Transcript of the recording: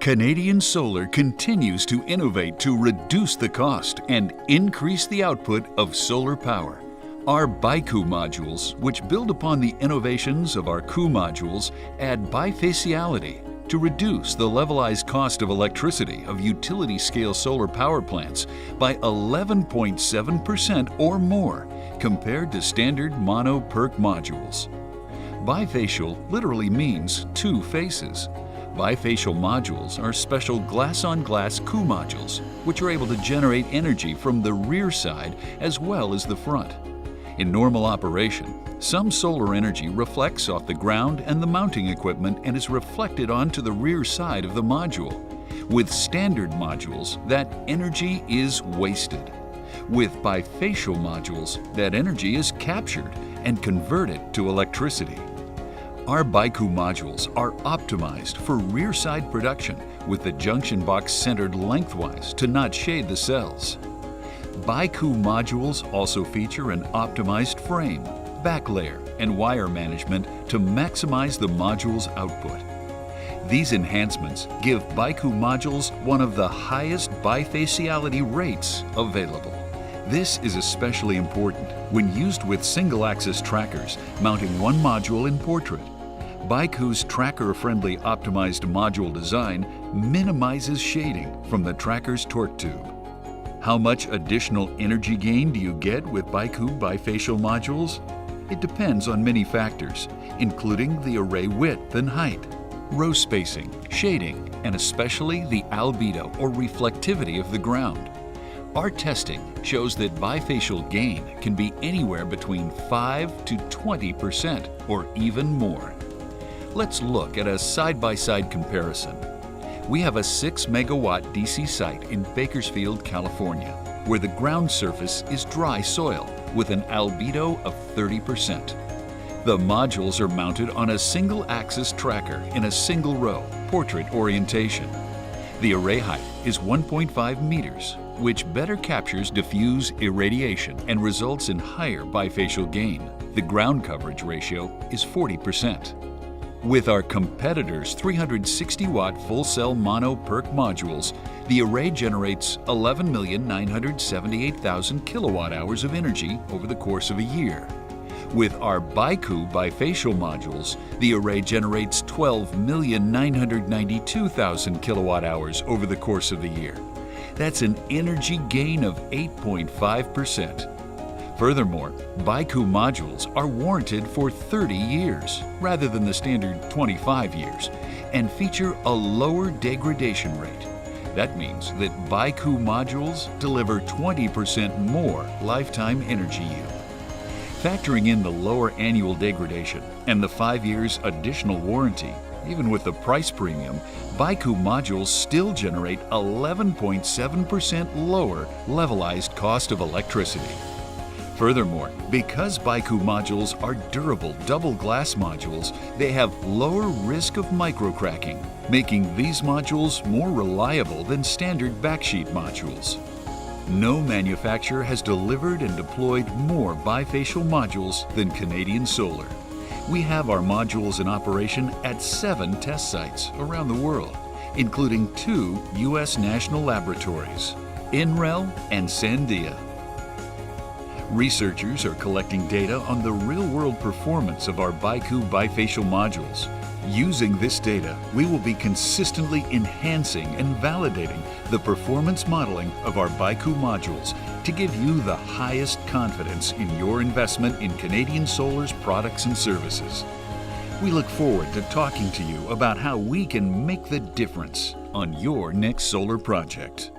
Canadian Solar continues to innovate to reduce the cost and increase the output of solar power. Our BiKu modules, which build upon the innovations of our Ku modules, add bifaciality to reduce the levelized cost of electricity of utility-scale solar power plants by 11.7% or more compared to standard mono-PERC modules. Bifacial literally means two faces. Bifacial modules are special glass-on-glass Ku modules, which are able to generate energy from the rear side as well as the front. In normal operation, some solar energy reflects off the ground and the mounting equipment and is reflected onto the rear side of the module. With standard modules, that energy is wasted. With bifacial modules, that energy is captured and converted to electricity. Our BiKu modules are optimized for rear side production with the junction box centered lengthwise to not shade the cells. BiKu modules also feature an optimized frame, back layer, and wire management to maximize the module's output. These enhancements give BiKu modules one of the highest bifaciality rates available. This is especially important when used with single-axis trackers mounting one module in portrait. BiKu's tracker-friendly optimized module design minimizes shading from the tracker's torque tube. How much additional energy gain do you get with BiKu bifacial modules? It depends on many factors, including the array width and height, row spacing, shading, and especially the albedo or reflectivity of the ground. Our testing shows that bifacial gain can be anywhere between 5 to 20% or even more. Let's look at a side-by-side comparison. We have a 6 megawatt DC site in Bakersfield, California, where the ground surface is dry soil with an albedo of 30%. The modules are mounted on a single-axis tracker in a single row, portrait orientation. The array height is 1.5 meters, which better captures diffuse irradiation and results in higher bifacial gain. The ground coverage ratio is 40%. With our competitors' 360-watt full-cell mono-PERC modules, the array generates 11,978,000 kilowatt-hours of energy over the course of a year. With our BiKu bifacial modules, the array generates 12,992,000 kilowatt-hours over the course of the year. That's an energy gain of 8.5%. Furthermore, BiKu modules are warranted for 30 years rather than the standard 25 years and feature a lower degradation rate. That means that BiKu modules deliver 20% more lifetime energy yield. Factoring in the lower annual degradation and the 5 years additional warranty, even with the price premium, BiKu modules still generate 11.7% lower levelized cost of electricity. Furthermore, because BiKu modules are durable double glass modules, they have lower risk of microcracking, making these modules more reliable than standard backsheet modules. No manufacturer has delivered and deployed more bifacial modules than Canadian Solar. We have our modules in operation at 7 test sites around the world, including 2 U.S. national laboratories, NREL and Sandia. Researchers are collecting data on the real-world performance of our BiKu bifacial modules. Using this data, we will be consistently enhancing and validating the performance modeling of our BiKu modules to give you the highest confidence in your investment in Canadian Solar's products and services. We look forward to talking to you about how we can make the difference on your next solar project.